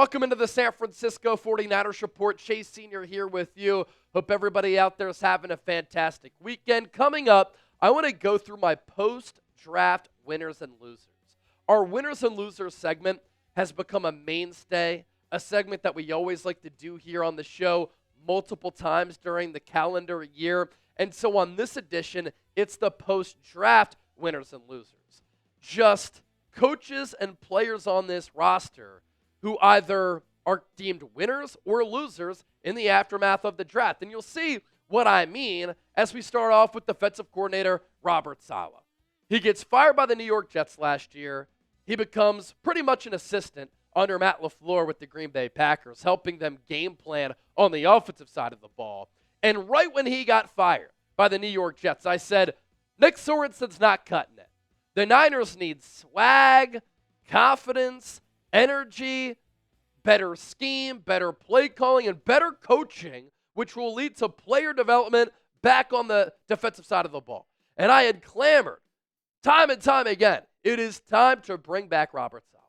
Welcome into the San Francisco 49ers Report. Chase Sr. here with you. Hope everybody out there is having a fantastic weekend. Coming up, I want to go through my post-draft winners and losers. Our winners and losers segment has become a mainstay, a segment that we always like to do here on the show multiple times during the calendar year. And so on this edition, it's the post-draft winners and losers. Just coaches and players on this roster who either are deemed winners or losers in the aftermath of the draft. And you'll see what I mean as we start off with defensive coordinator Robert Saleh. He gets fired by the New York Jets last year. He becomes pretty much an assistant under Matt LaFleur with the Green Bay Packers, helping them game plan on the offensive side of the ball. And right when he got fired by the New York Jets, I said, Nick Sorensen's not cutting it. The Niners need swag, confidence, energy, better scheme, better play calling, and better coaching, which will lead to player development back on the defensive side of the ball. And I had clamored time and time again, it is time to bring back Robert Saleh.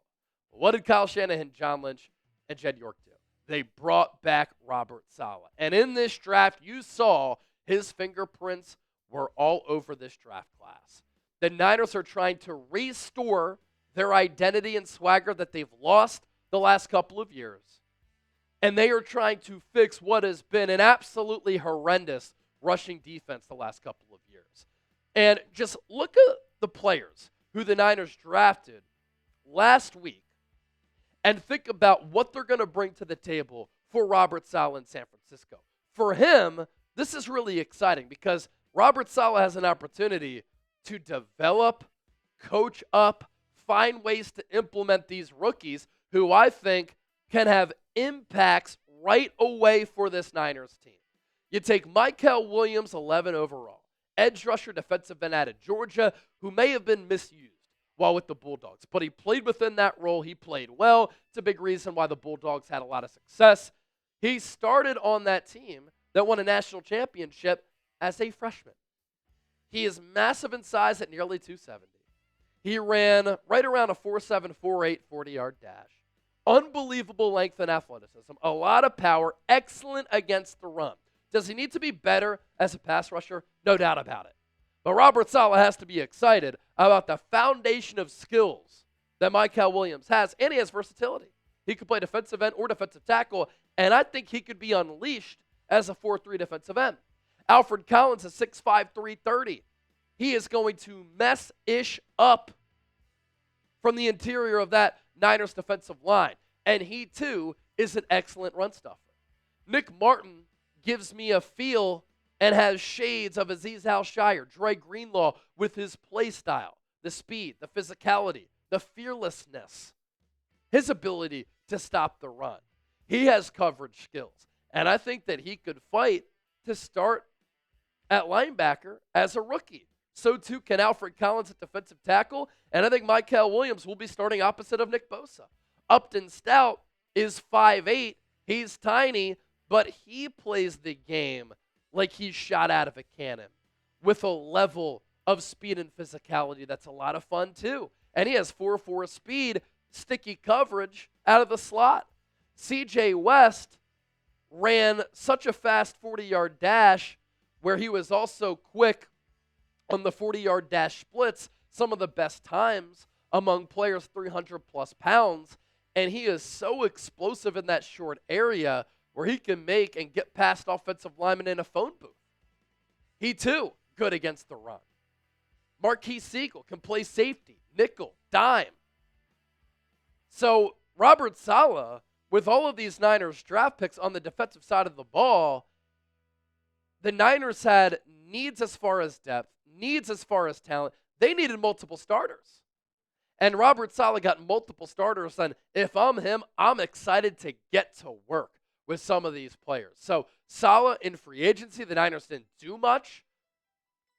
What did Kyle Shanahan, John Lynch, and Jed York do? They brought back Robert Saleh. And in this draft, you saw his fingerprints were all over this draft class. The Niners are trying to restore their identity and swagger that they've lost the last couple of years. And they are trying to fix what has been an absolutely horrendous rushing defense the last couple of years. And just look at the players who the Niners drafted last week and think about what they're going to bring to the table for Robert Saleh in San Francisco. For him, this is really exciting because Robert Saleh has an opportunity to develop, coach up, find ways to implement these rookies who I think can have impacts right away for this Niners team. You take Mykel Williams, 11 overall, edge rusher, defensive end out of Georgia, who may have been misused while with the Bulldogs, but he played within that role. He played well. It's a big reason why the Bulldogs had a lot of success. He started on that team that won a national championship as a freshman. He is massive in size at nearly 270. He ran right around a 4.7, 4.8 40-yard dash. Unbelievable length and athleticism. A lot of power. Excellent against the run. Does he need to be better as a pass rusher? No doubt about it. But Robert Saleh has to be excited about the foundation of skills that Mykel Williams has, and he has versatility. He could play defensive end or defensive tackle, and I think he could be unleashed as a 4-3 defensive end. Alfred Collins is 6'5", 330. He is going to mess-ish up from the interior of that Niners defensive line. And he, too, is an excellent run stuffer. Nick Martin gives me a feel and has shades of Azeez Al-Shire, Dre Greenlaw, with his play style, the speed, the physicality, the fearlessness, his ability to stop the run. He has coverage skills. And I think that he could fight to start at linebacker as a rookie. So too can Alfred Collins at defensive tackle, and I think Mykel Williams will be starting opposite of Nick Bosa. Upton Stout is 5'8". He's tiny, but he plays the game like he's shot out of a cannon with a level of speed and physicality that's a lot of fun too. And he has 4.4 speed, sticky coverage out of the slot. CJ West ran such a fast 40-yard dash where he was also quick on the 40-yard dash splits, some of the best times among players 300-plus pounds, and he is so explosive in that short area where he can make and get past offensive linemen in a phone booth. He, too, good against the run. Marquise Siegel can play safety, nickel, dime. So Robert Saleh, with all of these Niners draft picks on the defensive side of the ball, the Niners had needs as far as depth, needs as far as talent. They needed multiple starters. And Robert Saleh got multiple starters, and if I'm him, I'm excited to get to work with some of these players. So Saleh in free agency, the Niners didn't do much.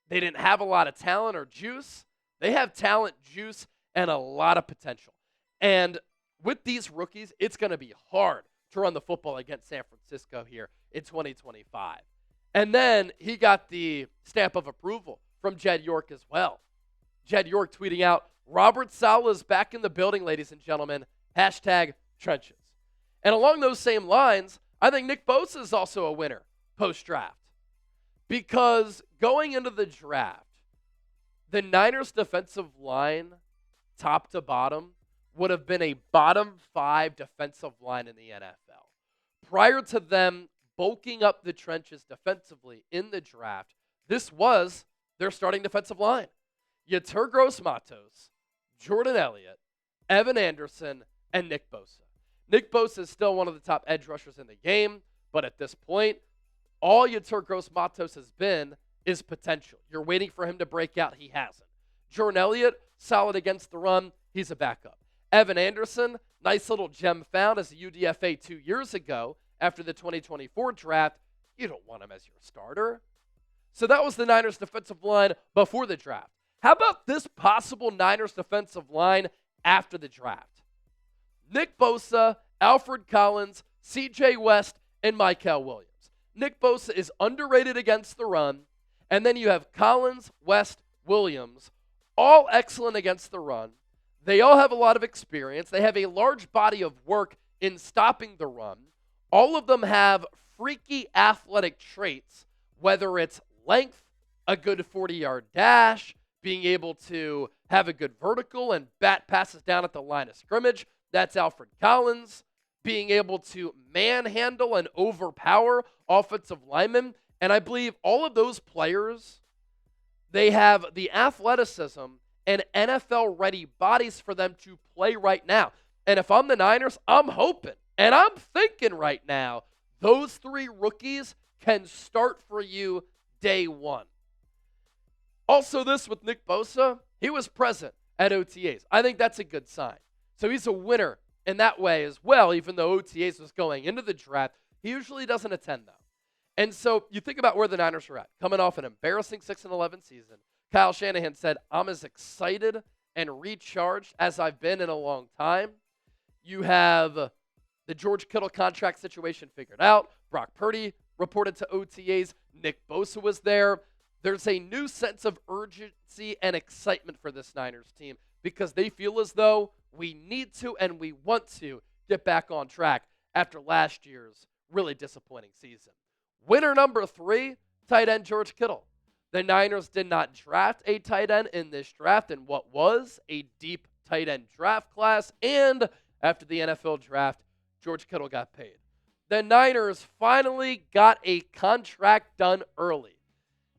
They didn't have a lot of talent or juice. They have talent, juice, and a lot of potential. And with these rookies, it's going to be hard to run the football against San Francisco here in 2025. And then he got the stamp of approval from Jed York as well. Jed York tweeting out, Robert Saleh is back in the building, ladies and gentlemen. #trenches. And along those same lines, I think Nick Bosa is also a winner post-draft. Because going into the draft, the Niners defensive line, top to bottom, would have been a bottom 5 defensive line in the NFL. Prior to them bulking up the trenches defensively in the draft, this was their starting defensive line. Yetur Gross-Matos, Jordan Elliott, Evan Anderson, and Nick Bosa. Nick Bosa is still one of the top edge rushers in the game, but at this point, all Yetur Gross-Matos has been is potential. You're waiting for him to break out. He hasn't. Jordan Elliott, solid against the run. He's a backup. Evan Anderson, nice little gem found as a UDFA 2 years ago after the 2024 draft. You don't want him as your starter. So that was the Niners defensive line before the draft. How about this possible Niners defensive line after the draft? Nick Bosa, Alfred Collins, CJ West, and Mykel Williams. Nick Bosa is underrated against the run. And then you have Collins, West, Williams, all excellent against the run. They all have a lot of experience. They have a large body of work in stopping the run. All of them have freaky athletic traits, whether it's length, a good 40-yard dash, being able to have a good vertical and bat passes down at the line of scrimmage. That's Alfred Collins. Being able to manhandle and overpower offensive linemen. And I believe all of those players, they have the athleticism and NFL-ready bodies for them to play right now. And if I'm the Niners, I'm hoping, and I'm thinking right now, those 3 rookies can start for you day one. Also this with Nick Bosa, he was present at OTAs. I think that's a good sign. So he's a winner in that way as well, even though OTAs was going into the draft. He usually doesn't attend, though. And so you think about where the Niners are at. Coming off an embarrassing 6-11 season, Kyle Shanahan said, I'm as excited and recharged as I've been in a long time. You have the George Kittle contract situation figured out. Brock Purdy reported to OTAs. Nick Bosa was there. There's a new sense of urgency and excitement for this Niners team because they feel as though we need to and we want to get back on track after last year's really disappointing season. Winner number 3, tight end George Kittle. The Niners did not draft a tight end in this draft in what was a deep tight end draft class, and after the NFL draft, George Kittle got paid. The Niners finally got a contract done early.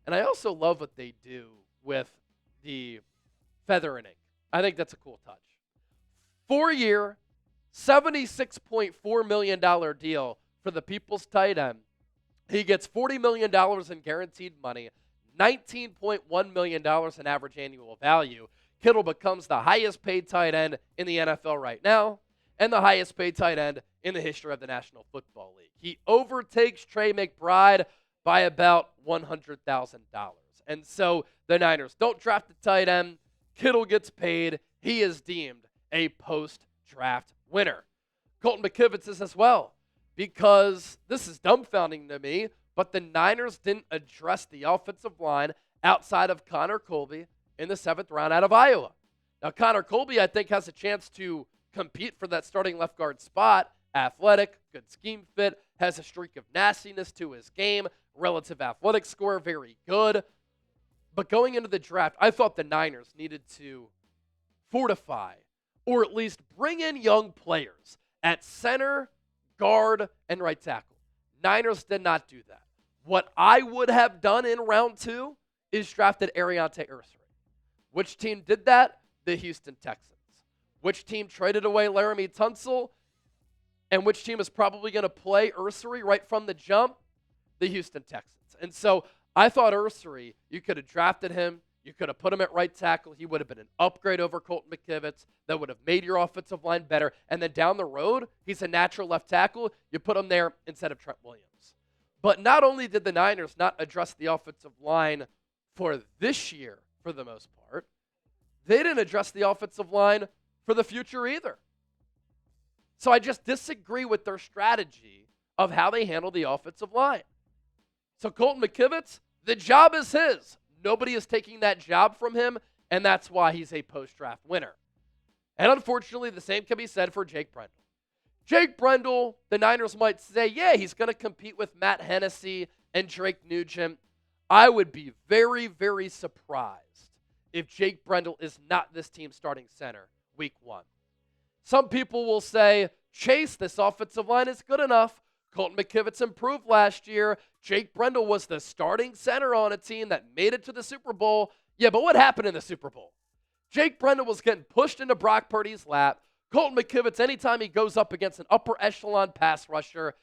And I also love what they do with the feather and ink. I think that's a cool touch. 4-year, $76.4 million deal for the People's tight end. He gets $40 million in guaranteed money, $19.1 million in average annual value. Kittle becomes the highest paid tight end in the NFL right now and the highest paid tight end in the history of the National Football League. He overtakes Trey McBride by about $100,000. And so the Niners don't draft the tight end. Kittle gets paid. He is deemed a post-draft winner. Colton McKivitz is as well, because this is dumbfounding to me, but the Niners didn't address the offensive line outside of Connor Colby in the 7th round out of Iowa. Now, Connor Colby, I think, has a chance to compete for that starting left guard spot. Athletic, good scheme fit, has a streak of nastiness to his game, relative athletic score, very good. But going into the draft, I thought the Niners needed to fortify or at least bring in young players at center, guard, and right tackle. Niners did not do that. What I would have done in round 2 is drafted Ariante Ursery. Which team did that? The Houston Texans. Which team traded away Laramie Tunsil? And which team is probably going to play Ursery right from the jump? The Houston Texans. And so I thought Ursery, you could have drafted him. You could have put him at right tackle. He would have been an upgrade over Colton McKivitz that would have made your offensive line better. And then down the road, he's a natural left tackle. You put him there instead of Trent Williams. But not only did the Niners not address the offensive line for this year, for the most part, they didn't address the offensive line for the future either. So I just disagree with their strategy of how they handle the offensive line. So Colton McKivitz, the job is his. Nobody is taking that job from him, and that's why he's a post-draft winner. And unfortunately, the same can be said for Jake Brendel. Jake Brendel, the Niners might say, yeah, he's going to compete with Matt Hennessy and Drake Nugent. I would be very, very surprised if Jake Brendel is not this team's starting center week 1. Some people will say, Chase, this offensive line is good enough. Colton McKivitz improved last year. Jake Brendel was the starting center on a team that made it to the Super Bowl. Yeah, but what happened in the Super Bowl? Jake Brendel was getting pushed into Brock Purdy's lap. Colton McKivitz, anytime he goes up against an upper echelon pass rusher,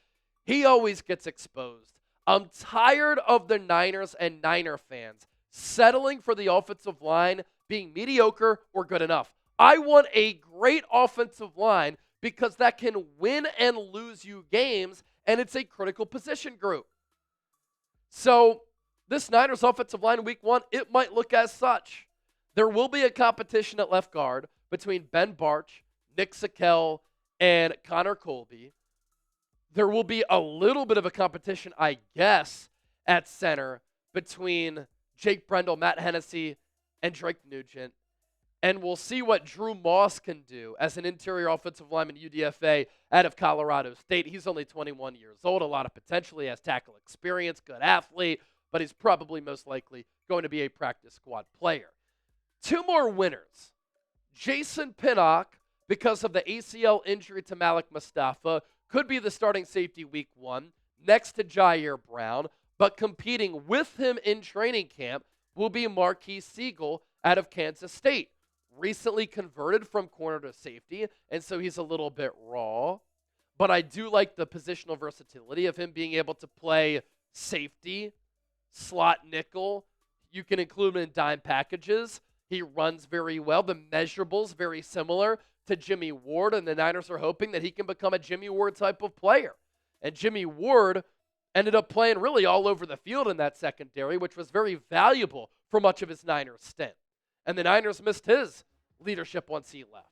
he always gets exposed. I'm tired of the Niners and Niner fans settling for the offensive line being mediocre or good enough. I want a great offensive line because that can win and lose you games, and it's a critical position group. So this Niners offensive line in week 1, it might look as such. There will be a competition at left guard between Ben Barch, Nick Sakel, and Connor Colby. There will be a little bit of a competition, I guess, at center between Jake Brendel, Matt Hennessy, and Drake Nugent. And we'll see what Drew Moss can do as an interior offensive lineman UDFA out of Colorado State. He's only 21 years old, a lot of potential. He has tackle experience, good athlete, but he's probably most likely going to be a practice squad player. 2 more winners. Jason Pinnock, because of the ACL injury to Malik Mustapha, could be the starting safety week 1 next to Jair Brown, but competing with him in training camp will be Marquise Siegel out of Kansas State. Recently converted from corner to safety, and so he's a little bit raw. But I do like the positional versatility of him being able to play safety, slot nickel. You can include him in dime packages. He runs very well. The measurables very similar to Jimmy Ward, and the Niners are hoping that he can become a Jimmy Ward type of player. And Jimmy Ward ended up playing really all over the field in that secondary, which was very valuable for much of his Niners stint. And the Niners missed his leadership once he left.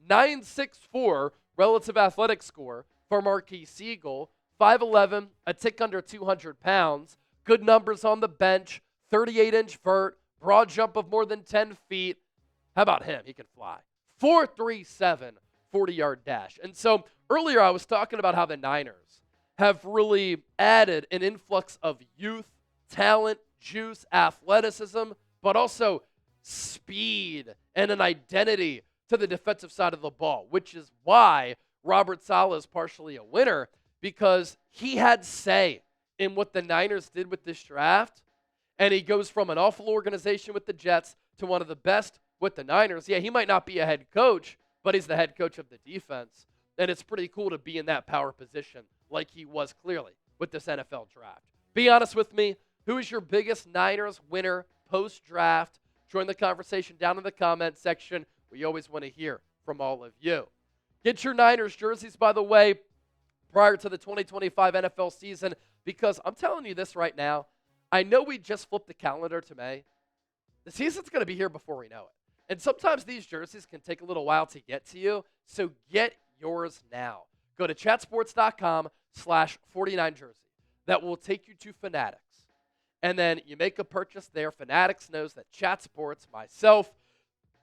9.64 relative athletic score for Marquise Siegel, 5'11", a tick under 200 pounds, good numbers on the bench, 38-inch vert, broad jump of more than 10 feet. How about him? He can fly. 4.37 40-yard dash. And so earlier I was talking about how the Niners have really added an influx of youth, talent, juice, athleticism, but also speed and an identity to the defensive side of the ball, which is why Robert Saleh is partially a winner, because he had say in what the Niners did with this draft, and he goes from an awful organization with the Jets to one of the best with the Niners. Yeah, he might not be a head coach, but he's the head coach of the defense, and it's pretty cool to be in that power position like he was clearly with this NFL draft. Be honest with me. Who is your biggest Niners winner post-draft? Join the conversation down in the comments section. We always want to hear from all of you. Get your Niners jerseys, by the way, prior to the 2025 NFL season, because I'm telling you this right now. I know we just flipped the calendar to May. The season's going to be here before we know it. And sometimes these jerseys can take a little while to get to you, so get yours now. Go to chatsports.com/49jersey. That will take you to Fanatics. And then you make a purchase there. Fanatics knows that Chat Sports, myself,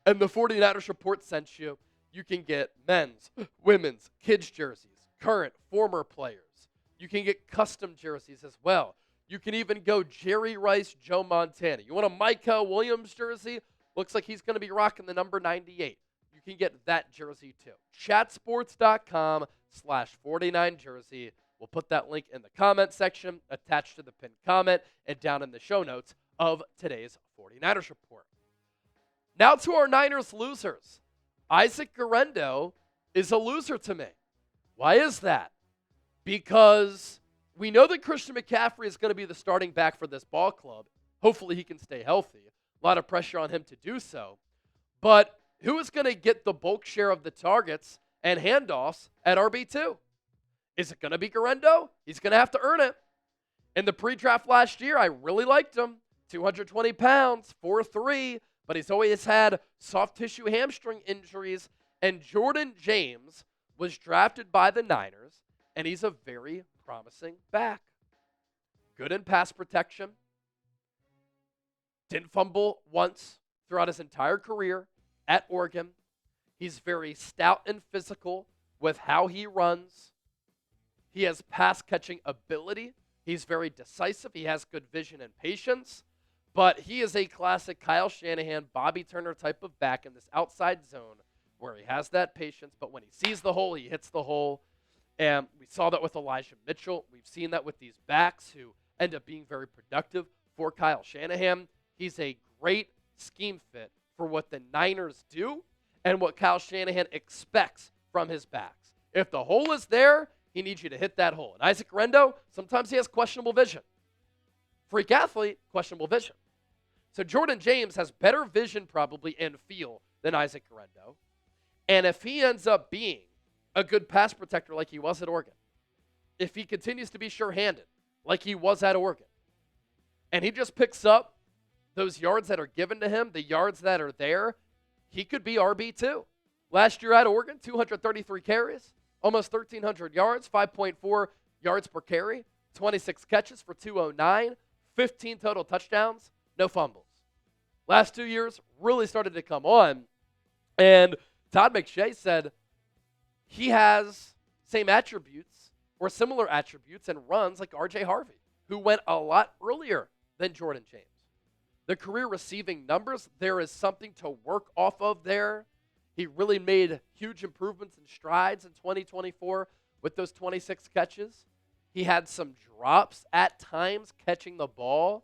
and the 49ers Report sent you. You can get men's, women's, kids' jerseys, current, former players. You can get custom jerseys as well. You can even go Jerry Rice, Joe Montana. You want a Micah Williams jersey? Looks like he's going to be rocking the number 98. You can get that jersey too. Chatsports.com/49jersey. We'll put that link in the comment section, attached to the pinned comment, and down in the show notes of today's 49ers Report. Now to our Niners losers. Isaac Guerendo is a loser to me. Why is that? Because we know that Christian McCaffrey is going to be the starting back for this ball club. Hopefully he can stay healthy. A lot of pressure on him to do so. But who is going to get the bulk share of the targets and handoffs at RB2? Is it going to be Guerendo? He's going to have to earn it. In the pre-draft last year, I really liked him. 220 pounds, 4'3", but he's always had soft tissue hamstring injuries. And Jordan James was drafted by the Niners, and he's a very promising back. Good in pass protection. Didn't fumble once throughout his entire career at Oregon. He's very stout and physical, with how he runs. He has pass-catching ability. He's very decisive. He has good vision and patience. But he is a classic Kyle Shanahan, Bobby Turner type of back in this outside zone where he has that patience, but when he sees the hole, he hits the hole. And we saw that with Elijah Mitchell. We've seen that with these backs who end up being very productive for Kyle Shanahan. He's a great scheme fit for what the Niners do and what Kyle Shanahan expects from his backs. If the hole is there, he needs you to hit that hole. And Isaac Rendo, sometimes he has questionable vision. Freak athlete, questionable vision. So Jordan James has better vision probably and feel than Isaac Rendo. And if he ends up being a good pass protector like he was at Oregon, if he continues to be sure-handed like he was at Oregon, and he just picks up those yards that are given to him, the yards that are there, he could be RB2. Last year at Oregon, 233 carries, almost 1,300 yards, 5.4 yards per carry, 26 catches for 209, 15 total touchdowns, no fumbles. Last 2 years really started to come on, and Todd McShay said he has same attributes or similar attributes and runs like R.J. Harvey, who went a lot earlier than Jordan James. The career receiving numbers, there is something to work off of there. He really made huge improvements and strides in 2024 with those 26 catches. He had some drops at times catching the ball,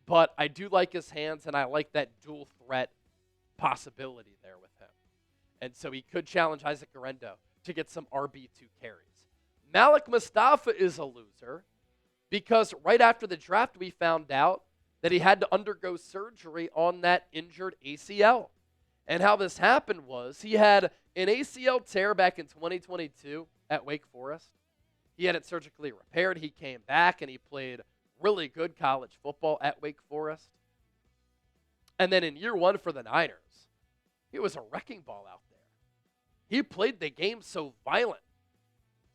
but I do like his hands, and I like that dual threat possibility there with him. And so he could challenge Isaac Rendo to get some RB2 carries. Malik Mustapha is a loser because right after the draft we found out that he had to undergo surgery on that injured ACL. And how this happened was he had an ACL tear back in 2022 at Wake Forest. He had it surgically repaired. He came back and he played really good college football at Wake Forest. And then in year one for the Niners, he was a wrecking ball out there. He played the game so violent.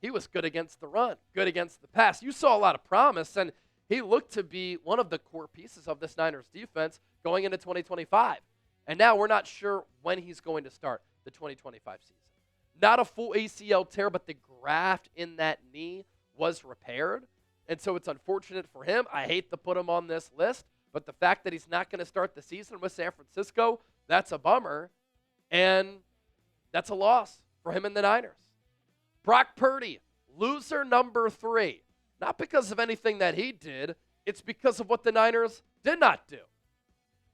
He was good against the run, good against the pass. You saw a lot of promise, and he looked to be one of the core pieces of this Niners defense going into 2025. And now we're not sure when he's going to start the 2025 season. Not a full ACL tear, but the graft in that knee was repaired. And so it's unfortunate for him. I hate to put him on this list, but the fact that he's not going to start the season with San Francisco, that's a bummer. And that's a loss for him and the Niners. Brock Purdy, loser number 3. Not because of anything that he did. It's because of what the Niners did not do.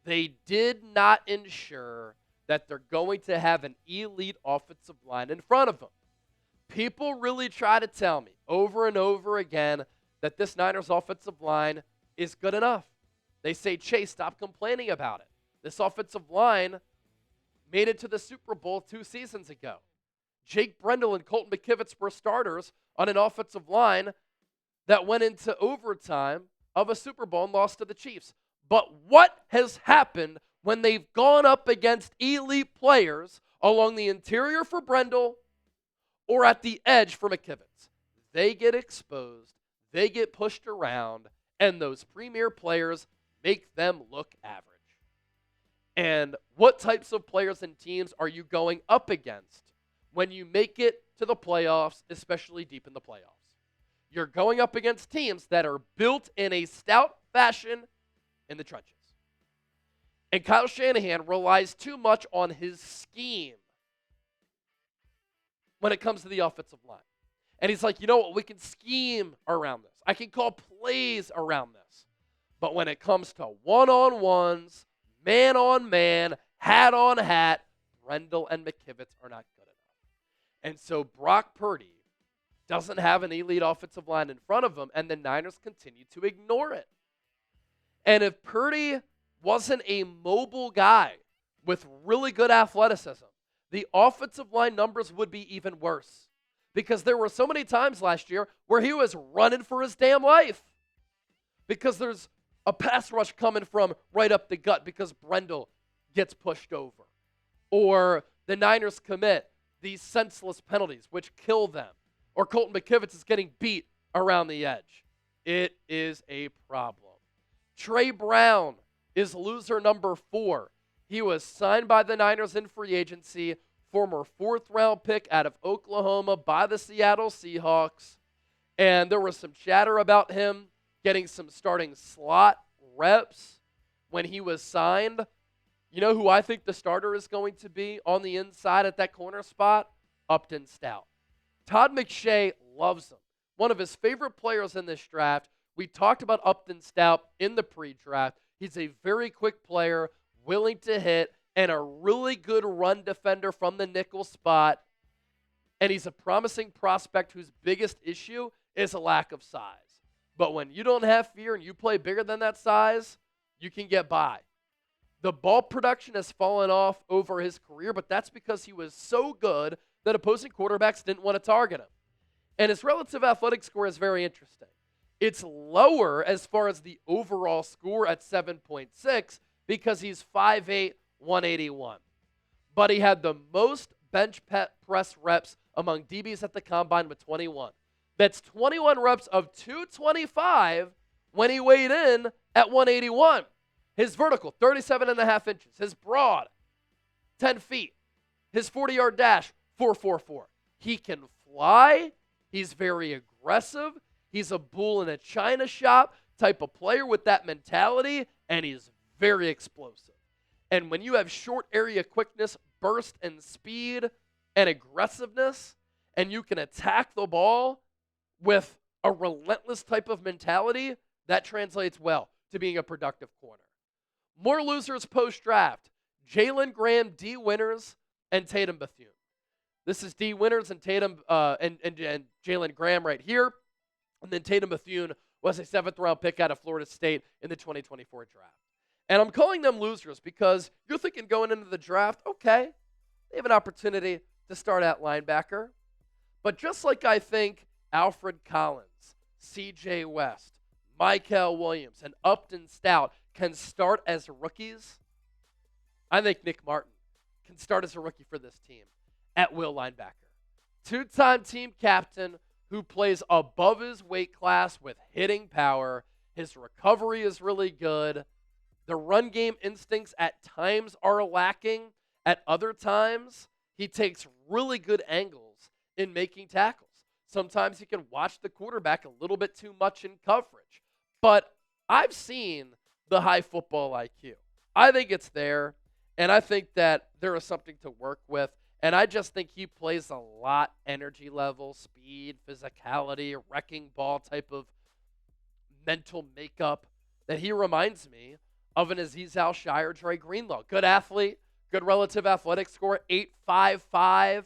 They did not ensure that they're going to have an elite offensive line in front of them. People really try to tell me over and over again that this Niners offensive line is good enough. They say, Chase, stop complaining about it. This offensive line made it to the Super Bowl 2 seasons ago. Jake Brendel and Colton McKivitz were starters on an offensive line that went into overtime of a Super Bowl and lost to the Chiefs. But what has happened when they've gone up against elite players along the interior for Brendel or at the edge for McKivitz? They get exposed, they get pushed around, and those premier players make them look average. And what types of players and teams are you going up against when you make it to the playoffs, especially deep in the playoffs? You're going up against teams that are built in a stout fashion in the trenches. And Kyle Shanahan relies too much on his scheme when it comes to the offensive line. And he's like, you know what, we can scheme around this. I can call plays around this. But when it comes to one-on-ones, man-on-man, hat-on-hat, Brendel and McKivitz are not good enough. And so Brock Purdy doesn't have an elite offensive line in front of him, and the Niners continue to ignore it. And if Purdy wasn't a mobile guy with really good athleticism, the offensive line numbers would be even worse. Because there were so many times last year where he was running for his damn life. Because there's a pass rush coming from right up the gut because Brendel gets pushed over. Or the Niners commit these senseless penalties which kill them. Or Colton McKivitz is getting beat around the edge. It is a problem. Trey Brown is loser number 4. He was signed by the Niners in free agency former 4th-round pick out of Oklahoma by the Seattle Seahawks. And there was some chatter about him getting some starting slot reps when he was signed. You know who I think the starter is going to be on the inside at that corner spot? Upton Stout. Todd McShay loves him. One of his favorite players in this draft. We talked about Upton Stout in the pre-draft. He's a very quick player, willing to hit, and a really good run defender from the nickel spot. And he's a promising prospect whose biggest issue is a lack of size. But when you don't have fear and you play bigger than that size, you can get by. The ball production has fallen off over his career, but that's because he was so good that opposing quarterbacks didn't want to target him. And his relative athletic score is very interesting. It's lower as far as the overall score at 7.6 because he's 5'8", 181. But he had the most bench press reps among DBs at the combine with 21. That's 21 reps of 225 when he weighed in at 181. His vertical, 37.5 inches. His broad, 10 feet. His 40-yard dash, 4.44. He can fly. He's very aggressive. He's a bull in a china shop type of player with that mentality, and he's very explosive. And when you have short area quickness, burst and speed and aggressiveness, and you can attack the ball with a relentless type of mentality, that translates well to being a productive corner. More losers post-draft. Jalen Graham, D. Winters, and Tatum Bethune. This is D. Winters and Tatum and Jalen Graham right here. And then Tatum Bethune was a 7th-round pick out of Florida State in the 2024 draft. And I'm calling them losers because you're thinking going into the draft, okay, they have an opportunity to start at linebacker. But just like I think Alfred Collins, C.J. West, Michael Williams, and Upton Stout can start as rookies, I think Nick Martin can start as a rookie for this team at will linebacker. 2-time team captain who plays above his weight class with hitting power. His recovery is really good. The run game instincts at times are lacking. At other times, he takes really good angles in making tackles. Sometimes he can watch the quarterback a little bit too much in coverage. But I've seen the high football IQ. I think it's there, and I think that there is something to work with. And I just think he plays a lot energy level, speed, physicality, wrecking ball type of mental makeup that he reminds me of an Azeez Al-Shire, Dre Greenlaw. Good athlete, good relative athletic score, 8.55,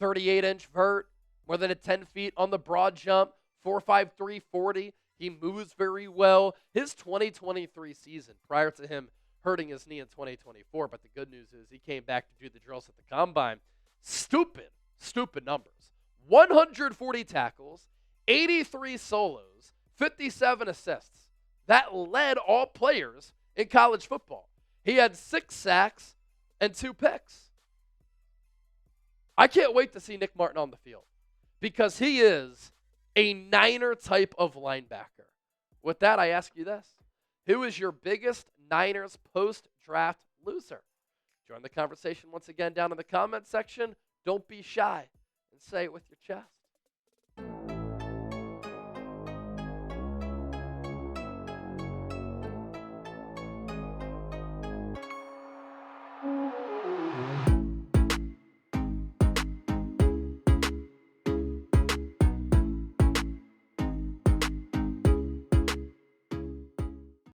38-inch vert, more than a 10 feet on the broad jump, 4.53, 40. He moves very well. His 2023 season, prior to him hurting his knee in 2024, but the good news is he came back to do the drills at the combine. Stupid numbers. 140 tackles, 83 solos, 57 assists. That led all players in college football. He had 6 sacks and 2 picks. I can't wait to see Nick Martin on the field because he is a Niner type of linebacker. With that, I ask you this. Who is your biggest Niners post-draft loser? Join the conversation once again down in the comment section. Don't be shy and say it with your chest.